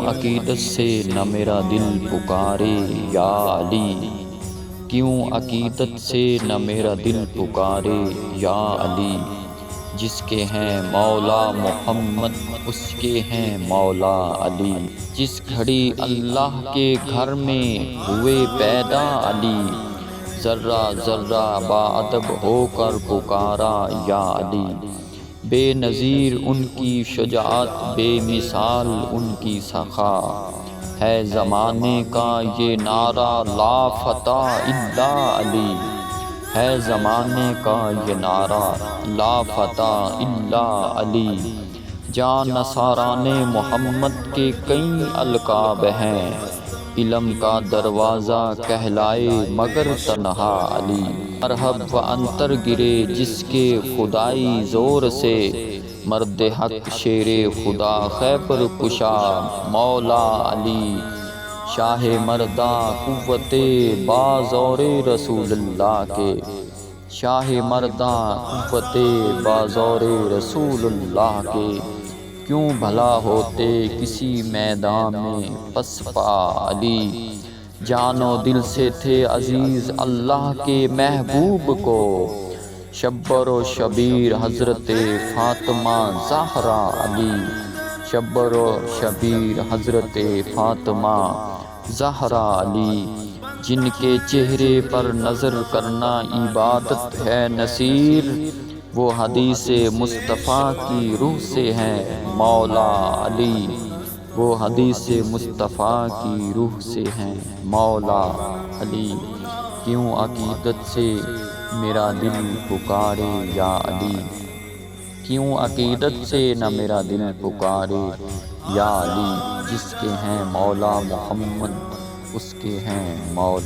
عقیدت سے نہ میرا دل پکارے یا علی، کیوں عقیدت سے نہ میرا دل پکارے یا علی، جس کے ہیں مولا محمد اس کے ہیں مولا علی، جس گھڑی اللہ کے گھر میں ہوئے پیدا علی، ذرہ ذرہ باادب ہو کر پکارا یا علی، بے نظیر ان کی شجاعت، بے مثال ان کی سخا، ہے زمانے کا یہ نعرہ لا فتح الا علی، ہے زمانے کا یہ نعرہ لا فتح الا علی، جاں نصاران محمد کے کئی القاب ہیں، علم کا دروازہ کہلائے مگر تنہا علی، مرحب و عنتر گرے جس کے خدائی زور سے، مرد حق شیر خدا خیبر کشا مولا علی، شاہ مردہ قوت بازور رسول اللہ کے، شاہ مردہ قوت بازور رسول اللہ کے، کیوں بھلا ہوتے کسی میدان میں پسپا علی، جان و دل سے تھے عزیز اللہ کے محبوب کو، شبر و شبیر حضرت فاطمہ زہرا علی، شبر و شبیر حضرت فاطمہ زہرا علی، جن کے چہرے پر نظر کرنا عبادت ہے نصیر، وہ حدیث مصطفیٰ کی روح سے ہیں مولا علی، وہ حدیث مصطفیٰ کی روح سے ہیں مولا علی، کیوں عقیدت سے میرا دل پکارے یا علی، کیوں عقیدت سے نہ میرا دل پکارے یا علی، جس کے ہیں مولا محمد اس کے ہیں مولا